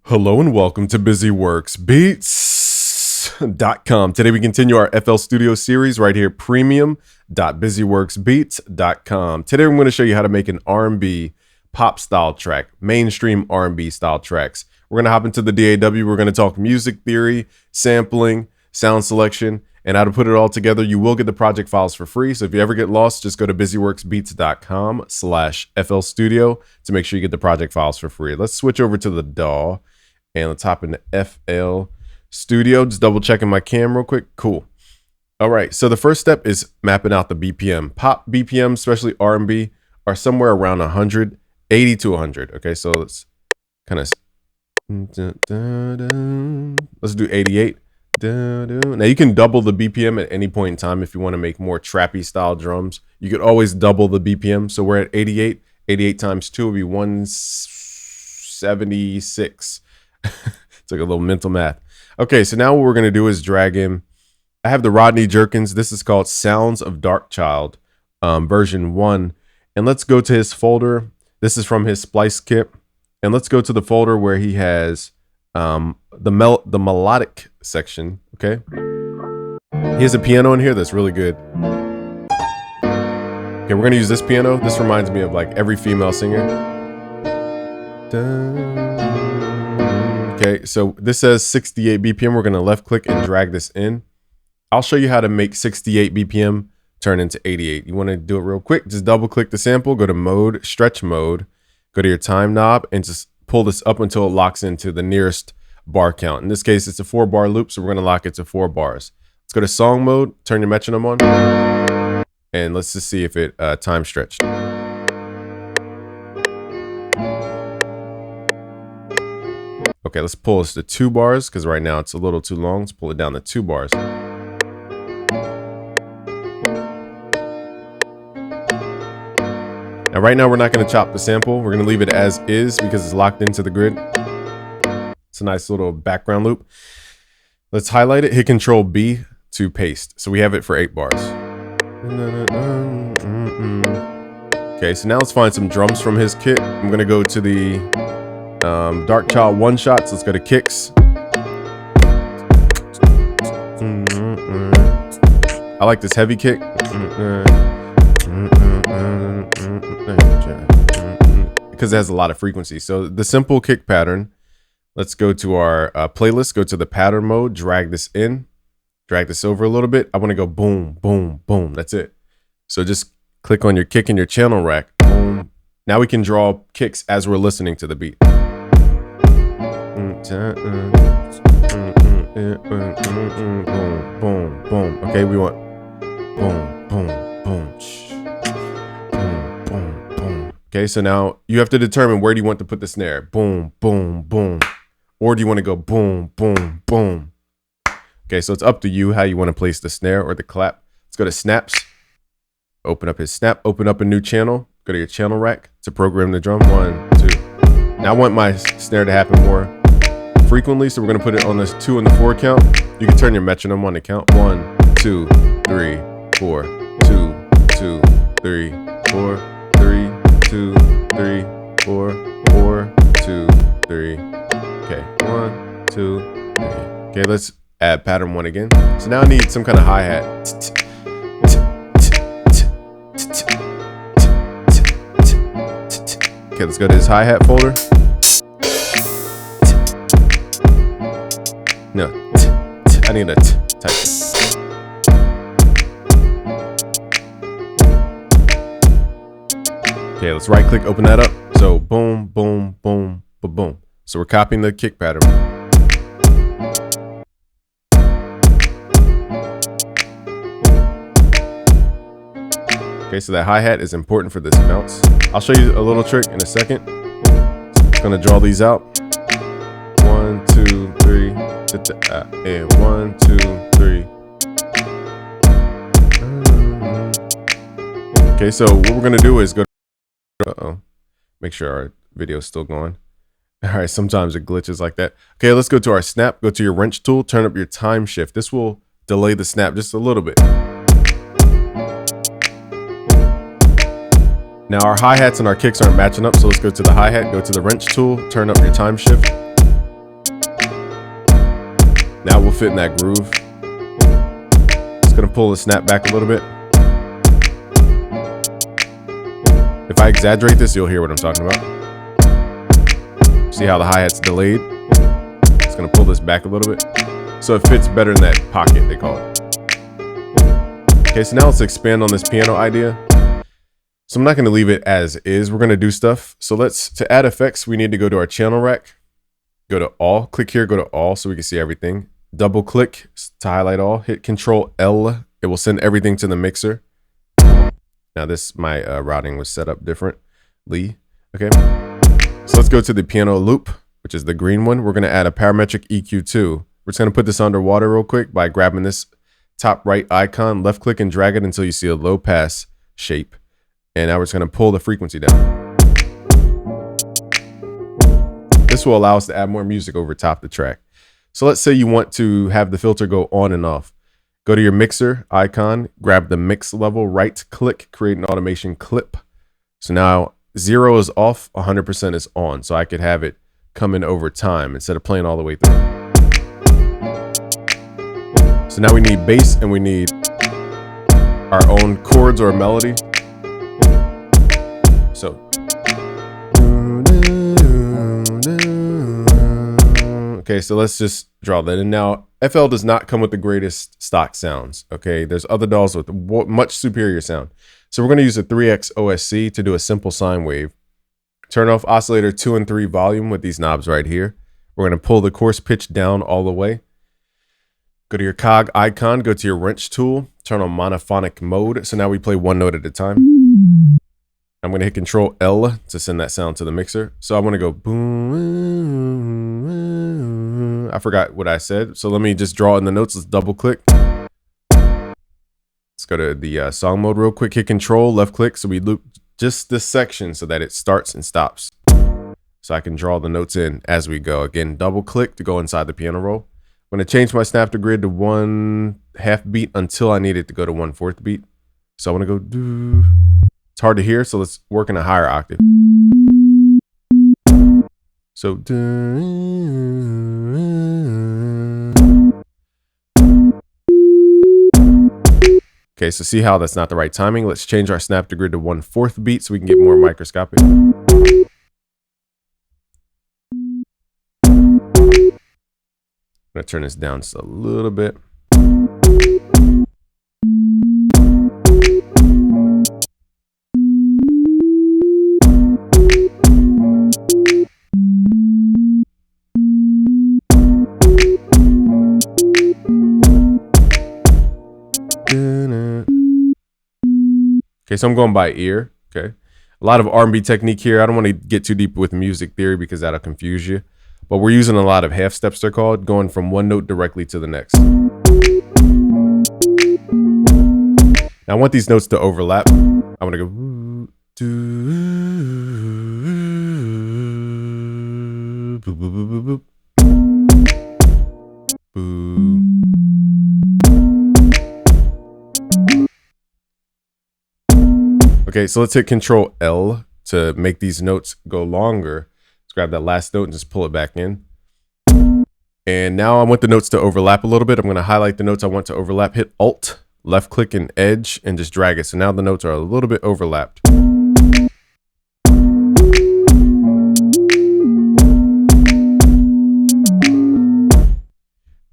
Hello and welcome to BusyWorksBeats.com. Today we continue our FL Studio series right here, premium.busyworksbeats.com. Today I'm going to show you how to make an R&B pop style track, mainstream R&B style tracks. We're going to hop into the DAW. We're going to talk music theory, sampling, sound selection, and how to put it all together. You will get the project files for free. So if you ever get lost, just go to busyworksbeats.com/FL Studio to make sure you get the project files for free. Let's switch over to the DAW. And let's hop into FL Studio. Just double checking my cam real quick. Cool. All right. So the first step is mapping out the BPM. Pop BPM, especially R&B, are somewhere around 180 to 100. Okay. So let's kind of, let's do 88. Now you can double the BPM at any point in time if you want to make more trappy style drums. You could always double the BPM. So we're at 88. 88 times 2 would be 176. It's like a little mental math. Okay, so now what we're going to do is drag in. I have the Rodney Jerkins. This is called Sounds of Darkchild, version 1. And let's go to his folder. This is from his splice kit. And let's go to the folder where he has the melodic section. Okay. He has a piano in here that's really good. Okay, we're going to use this piano. This reminds me of like every female singer. Okay, so this says 68 BPM. We're going to left click and drag this in. I'll show you how to make 68 BPM turn into 88. You want to do it real quick. Just double click the sample, go to mode, stretch mode, go to your time knob and just pull this up until it locks into the nearest bar count. In this case, it's a 4-bar loop, so we're going to lock it to 4 bars. Let's go to song mode, turn your metronome on, and let's just see if it time stretched. Okay, let's pull this to 2 bars because right now it's a little too long. Let's pull it down to 2 bars. Now, right now, we're not going to chop the sample. We're going to leave it as is because it's locked into the grid. It's a nice little background loop. Let's highlight it, hit Control B to paste. So we have it for 8 bars. Okay, so now let's find some drums from his kit. I'm going to go to the Darkchild one shots. Let's go to kicks. I like this heavy kick because it has a lot of frequency. So the simple kick pattern, let's go to our playlist, go to the pattern mode, drag this in, drag this over a little bit. I want to go boom, boom, boom. That's it. So just click on your kick in your channel rack. Boom. Now we can draw kicks as we're listening to the beat. Boom, boom, boom. Okay, we want boom, boom, boom, boom, boom, boom. Okay, so now you have to determine where do you want to put the snare. Boom, boom, boom. Or do you want to go boom, boom, boom? Okay, so it's up to you how you want to place the snare or the clap. Let's go to snaps. Open up his snap. Open up a new channel. Go to your channel rack to program the drum. 1, 2. Now I want my snare to happen more frequently, so we're going to put it on this 2 and the 4 count. You can turn your metronome on to count. 1, 2, 3, 4, 2, 2, 3, 4, 3, 2, 3, 4, 4, 2, 3. Okay, 1, 2, 3. Okay, let's add pattern 1 again. So now I need some kind of hi-hat. Okay, let's go to his hi-hat folder. No, I need a type. Okay, let's right click, open that up. So boom, boom, boom, boom, boom. So we're copying the kick pattern. Okay, so that hi-hat is important for this bounce. I'll show you a little trick in a second. I'm gonna draw these out. 1, 2, 3. And 1, 2, 3. Okay, so what we're gonna do is go to, make sure our video is still going. All right, sometimes it glitches like that. Okay, let's go to our snap. Go to your wrench tool, turn up your time shift. This will delay the snap just a little bit. Now our hi-hats and our kicks aren't matching up, so let's go to the hi-hat, go to the wrench tool, turn up your time shift. Now we'll fit in that groove. It's gonna pull the snap back a little bit. If I exaggerate this, you'll hear what I'm talking about. See how the hi-hat's delayed? It's gonna pull this back a little bit. So it fits better in that pocket, they call it. Okay, so now let's expand on this piano idea. So I'm not gonna leave it as is, we're gonna do stuff. So to add effects, we need to go to our channel rack, go to all, click here, go to all so we can see everything. Double click to highlight all, hit Control L, it will send everything to the mixer. Now my routing was set up differently, okay? So let's go to the piano loop, which is the green one. We're gonna add a parametric EQ2. We're just gonna put this underwater real quick by grabbing this top right icon, left click and drag it until you see a low pass shape. And now we're just gonna pull the frequency down. This will allow us to add more music over top the track. So let's say you want to have the filter go on and off. Go to your mixer icon, grab the mix level, right click, create an automation clip. So now 0 is off, 100% is on. So I could have it come in over time instead of playing all the way through. So now we need bass and we need our own chords or a melody. So. Okay, so let's just draw that in. Now, FL does not come with the greatest stock sounds, okay? There's other DAWs with much superior sound. So we're gonna use a 3X OSC to do a simple sine wave. Turn off oscillator 2 and 3 volume with these knobs right here. We're gonna pull the coarse pitch down all the way. Go to your cog icon, go to your wrench tool, turn on monophonic mode. So now we play one note at a time. I'm gonna hit Control L to send that sound to the mixer. So I'm gonna go boom. I forgot what I said. So let me just draw in the notes. Let's double click. Let's go to the song mode real quick. Hit Control, left click. So we loop just this section so that it starts and stops. So I can draw the notes in as we go. Again, double click to go inside the piano roll. I'm gonna change my snap to grid to 1/2 beat until I need it to go to 1/4 beat. So I wanna go do. It's hard to hear, so let's work in a higher octave. So, okay, so see how that's not the right timing? Let's change our snap to grid to 1/4 beat so we can get more microscopic. I'm gonna turn this down just a little bit. Okay, so I'm going by ear, okay? A lot of R&B technique here. I don't want to get too deep with music theory because that'll confuse you. But we're using a lot of half steps, they're called, going from one note directly to the next. Now I want these notes to overlap. I'm gonna go Okay, so let's hit Control L to make these notes go longer. Let's grab that last note and just pull it back in. And now I want the notes to overlap a little bit. I'm going to highlight the notes I want to overlap, hit Alt, left click and edge, and just drag it. So now the notes are a little bit overlapped.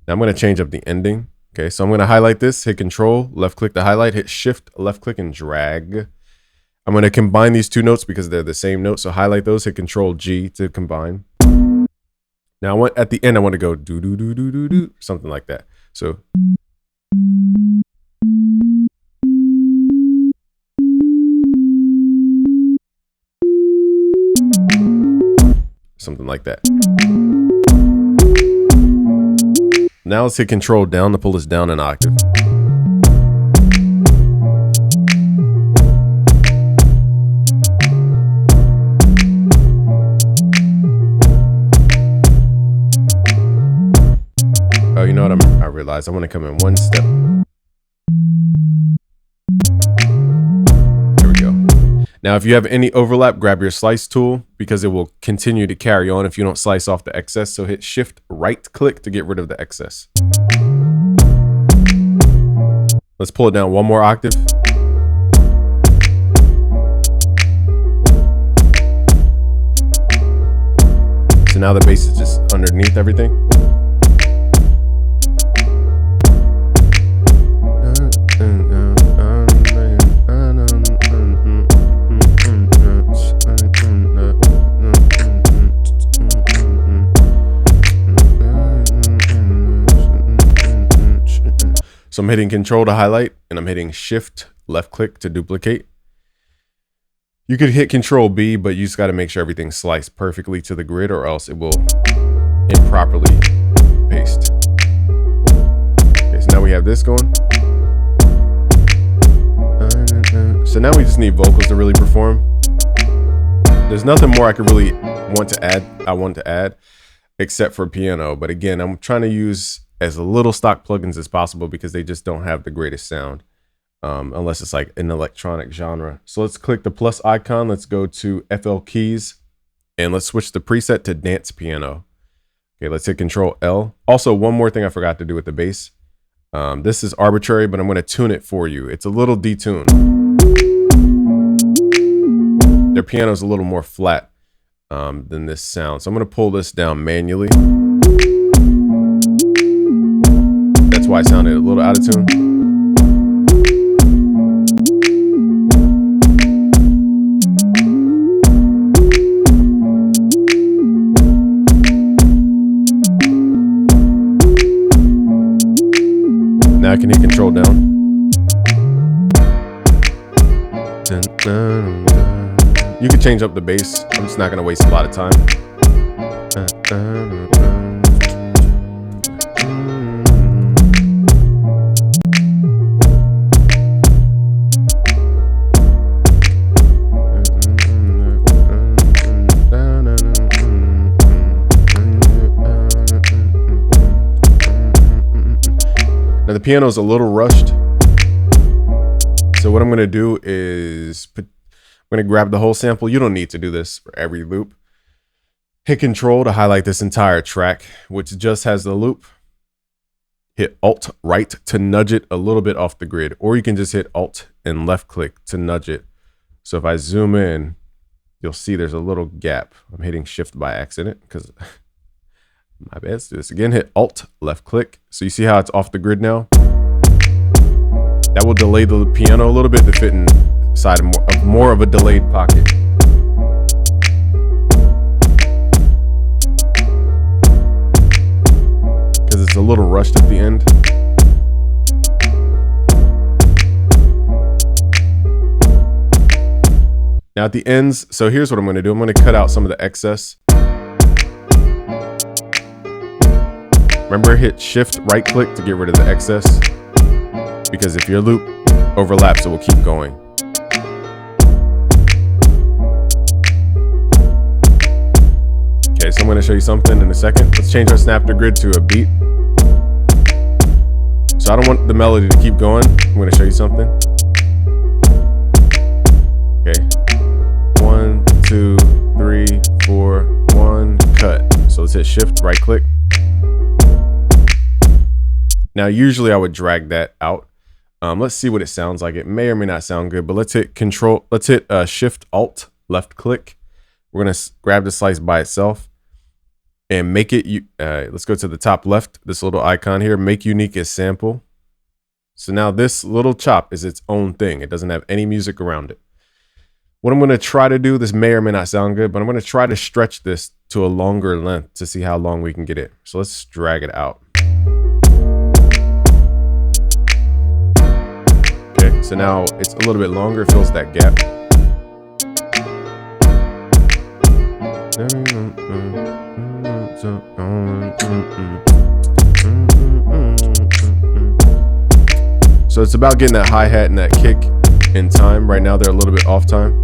Now I'm going to change up the ending. Okay, so I'm going to highlight this, hit Control, left click to highlight, hit Shift, left click and drag. I'm going to combine these two notes because they're the same note. So highlight those, hit Control G to combine. Now at the end, I want to go do do do do do do, something like that. So something like that. Now let's hit Control down to pull this down an octave. Oh, you know what? I realized I want to come in one step. There we go. Now, if you have any overlap, grab your slice tool because it will continue to carry on if you don't slice off the excess. So hit shift right click to get rid of the excess. Let's pull it down one more octave. So now the bass is just underneath everything. So I'm hitting Control to highlight, and I'm hitting Shift left click to duplicate. You could hit Control B, but you just got to make sure everything's sliced perfectly to the grid, or else it will improperly paste. Okay, so now we have this going. So now we just need vocals to really perform. There's nothing more I could really want to add except for piano. But again, I'm trying to use as little stock plugins as possible because they just don't have the greatest sound unless it's like an electronic genre. So let's click the plus icon. Let's go to FL Keys and let's switch the preset to dance piano. Okay, let's hit Control L. Also, one more thing I forgot to do with the bass. This is arbitrary, but I'm going to tune it for you. It's a little detuned. Their piano is a little more flat than this sound. So I'm going to pull this down manually. That's why it sounded a little out of tune. Now I can hit Control down. You can change up the bass. I'm just not going to waste a lot of time. Now the piano is a little rushed. So what I'm going to do is I'm going to grab the whole sample. You don't need to do this for every loop. Hit Control to highlight this entire track, which just has the loop. Hit Alt right to nudge it a little bit off the grid, or you can just hit Alt and left click to nudge it. So if I zoom in, you'll see there's a little gap. I'm hitting Shift by accident because my bad. Let's do this again. Hit Alt left click. So you see how it's off the grid now? That will delay the piano a little bit to fit inside of more of a delayed pocket. Because it's a little rushed at the end. Now at the ends, so here's what I'm going to do. I'm going to cut out some of the excess. Remember, hit Shift right click to get rid of the excess. Because if your loop overlaps, it will keep going. Okay, so I'm going to show you something in a second. Let's change our snap to grid to a beat. So I don't want the melody to keep going. I'm going to show you something. Okay. 1, 2, 3, 4, 1, cut. So let's hit Shift right click. Now, usually I would drag that out. Let's see what it sounds like. It may or may not sound good, but let's hit Shift Alt left click. We're going to grab the slice by itself and make it, let's go to the top left, this little icon here, make unique as sample. So now this little chop is its own thing. It doesn't have any music around it. What I'm going to try to do, this may or may not sound good, but I'm going to try to stretch this to a longer length to see how long we can get it. So let's drag it out. So now it's a little bit longer, it fills that gap. So it's about getting that hi-hat and that kick in time. Right now they're a little bit off time.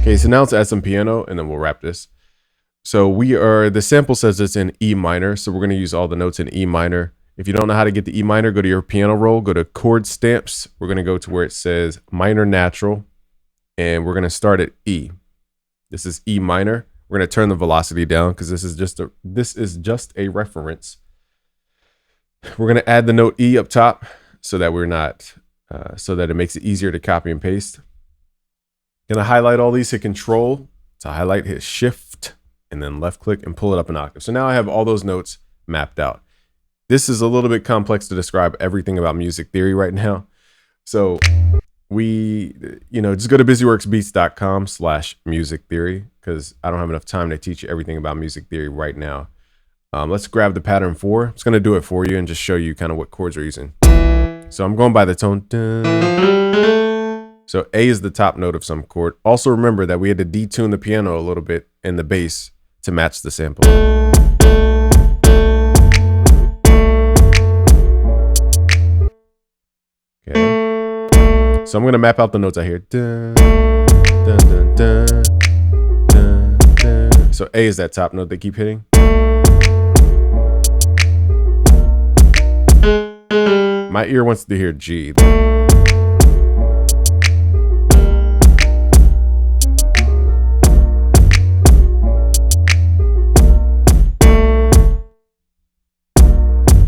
Okay, so now let's add some piano and then we'll wrap this. So the sample says it's in E minor. So we're going to use all the notes in E minor. If you don't know how to get the E minor, go to your piano roll, go to chord stamps. We're going to go to where it says minor natural, and we're going to start at E. This is E minor. We're going to turn the velocity down because this is just a reference. We're going to add the note E up top so that so that it makes it easier to copy and paste. Going to highlight all these, hit Control to highlight, hit Shift, and then left click and pull it up an octave. So now I have all those notes mapped out. This is a little bit complex to describe everything about music theory right now. So just go to busyworksbeats.com/music theory because I don't have enough time to teach you everything about music theory right now. Let's grab the pattern 4. I'm just going to do it for you and just show you kind of what chords we're using. So I'm going by the tone. So A is the top note of some chord. Also remember that we had to detune the piano a little bit and the bass to match the sample. Okay. So I'm going to map out the notes I hear. Dun, dun, dun, dun, dun, dun. So A is that top note they keep hitting. My ear wants to hear G.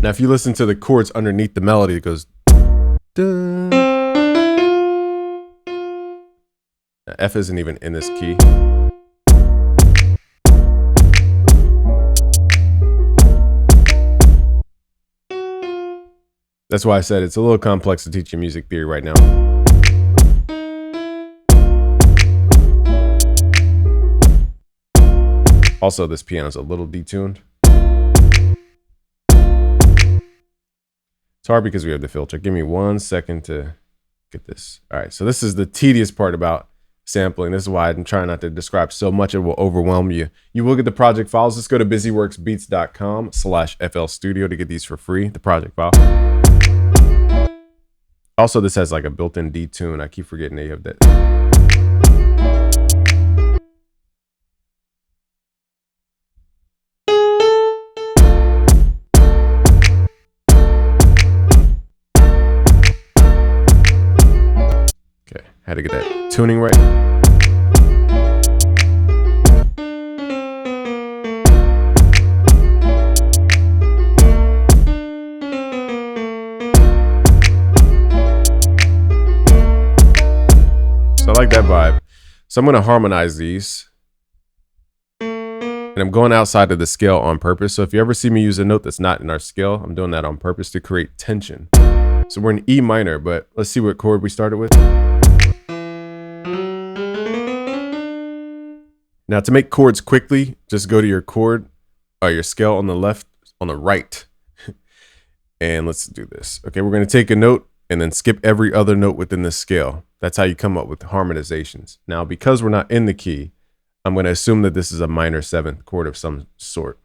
Now, if you listen to the chords underneath the melody, it goes. Dun. Now, F isn't even in this key. That's why I said it's a little complex to teach you music theory right now. Also, this piano's a little detuned. It's hard because we have the filter. Give me 1 second to get this. All right, so this is the tedious part about sampling. This is why I'm trying not to describe so much it will overwhelm you. You will get the project files. Let's go to busyworksbeats.com/FL Studio to get these for free, the project file. Also, this has like a built-in detune. I keep forgetting they have that. Okay, had to get that tuning right. So I like that vibe. So I'm going to harmonize these. And I'm going outside of the scale on purpose. So if you ever see me use a note that's not in our scale, I'm doing that on purpose to create tension. So we're in E minor, but let's see what chord we started with. Now to make chords quickly, just go to your chord, your scale on the left, on the right. And let's do this. Okay, we're going to take a note and then skip every other note within the scale. That's how you come up with harmonizations. Now, because we're not in the key, I'm going to assume that this is a minor 7th chord of some sort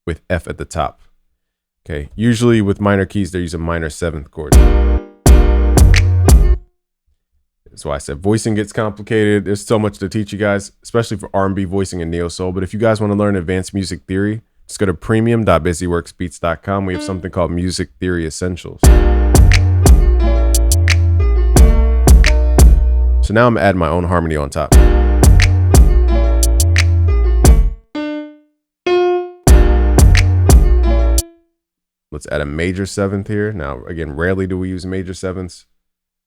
with F at the top. Okay, usually with minor keys, they're using minor 7th chord. That's why I said voicing gets complicated. There's so much to teach you guys, especially for R&B voicing and neo soul. But if you guys want to learn advanced music theory, just go to premium.busyworksbeats.com. We have something called Music Theory Essentials. So now I'm adding my own harmony on top. Let's add a major 7th here. Now, again, rarely do we use major 7ths.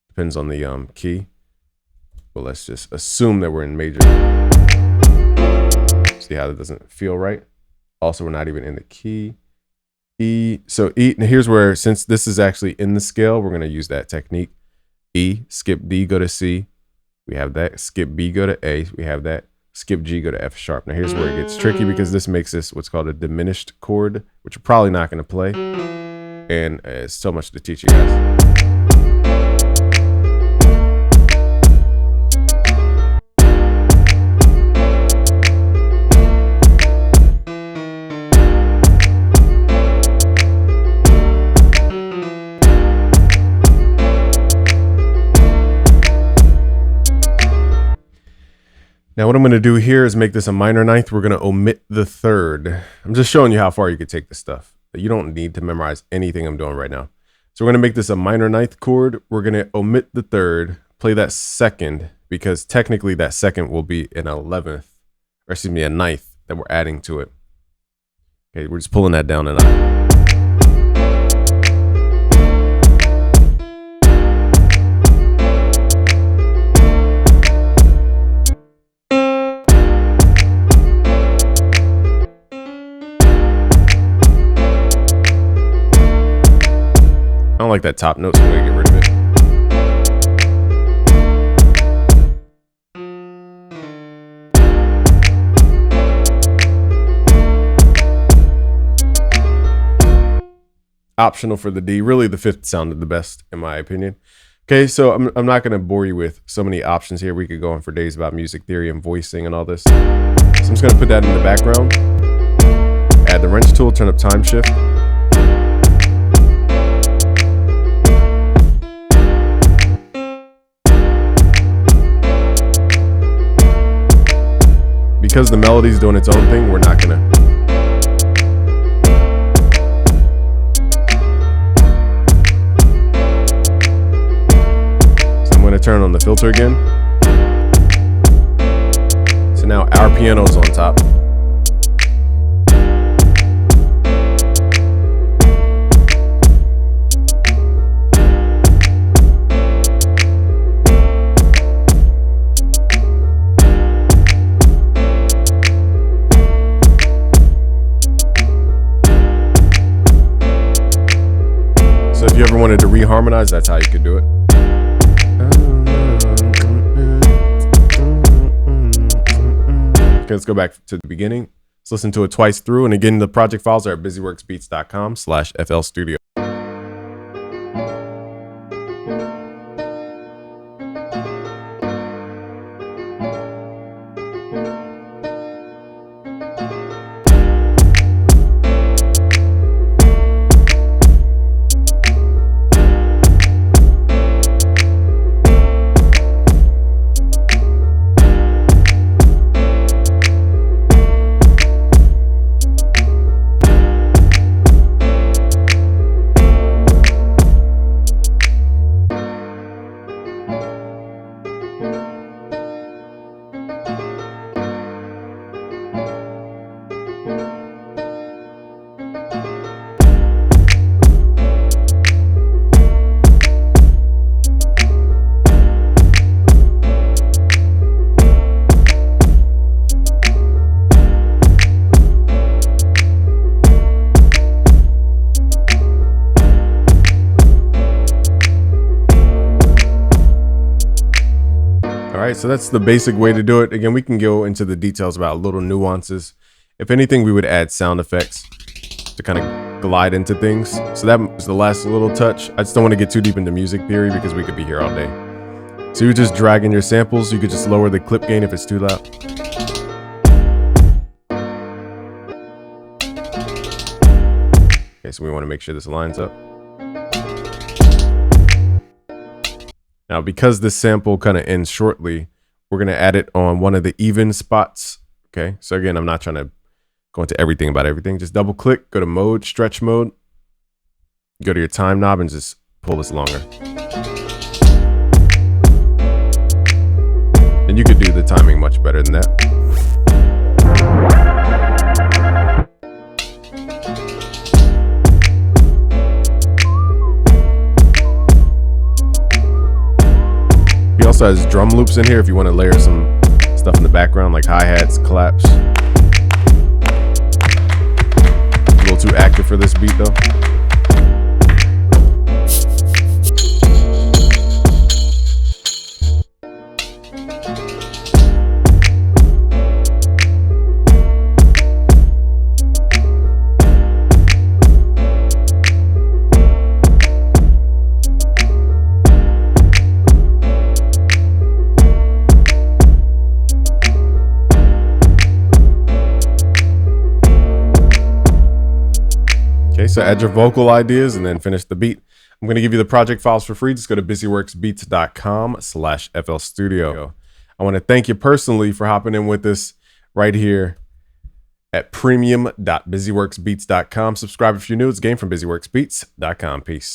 Depends on the key. But let's just assume that we're in major. See how that doesn't feel right? Also, we're not even in the key. E. So E, and here's where, since this is actually in the scale, we're going to use that technique. E, skip D, go to C. We have that. Skip B, go to A. We have that. Skip G, go to F sharp. Now here's where it gets tricky because this makes this what's called a diminished chord, which you're probably not going to play. And it's so much to teach you guys. Now what I'm going to do here is make this a minor ninth. We're going to omit the third. I'm just showing you how far you could take this stuff. You don't need to memorize anything I'm doing right now. So we're going to make this a minor ninth chord. We're going to omit the third, play that second, because technically that second will be an 11th, or excuse me, a ninth that we're adding to it. Okay, we're just pulling that down a ninth. I don't like that top note, so I'm gonna get rid of it. Optional for the D. Really, the fifth sounded the best, in my opinion. Okay, so I'm not gonna bore you with so many options here. We could go on for days about music theory and voicing and all this. So I'm just gonna put that in the background. Add the wrench tool, turn up time shift. Because the melody's doing its own thing, we're not gonna. So I'm gonna turn on the filter again. So now our piano's on top. If you ever wanted to reharmonize, that's how you could do it. Okay, let's go back to the beginning. Let's listen to it twice through. And again, the project files are at busyworksbeats.com/FL Studio. All right, so that's the basic way to do it. Again, we can go into the details about little nuances. If anything, we would add sound effects to kind of glide into things. So that was the last little touch. I just don't want to get too deep into music theory because we could be here all day. So you're just dragging your samples. You could just lower the clip gain if it's too loud. Okay, so we want to make sure this lines up. Now, because this sample kind of ends shortly, we're going to add it on one of the even spots. Okay, so again, I'm not trying to go into everything about everything. Just double click, go to mode, stretch mode, go to your time knob and just pull this longer. And you could do the timing much better than that. He also has drum loops in here if you want to layer some stuff in the background like hi-hats, claps. A little too active for this beat though. Okay, so add your vocal ideas and then finish the beat. I'm going to give you the project files for free. Just go to busyworksbeats.com/FL Studio. I want to thank you personally for hopping in with us right here at premium.busyworksbeats.com. Subscribe if you're new. It's Game from busyworksbeats.com. Peace.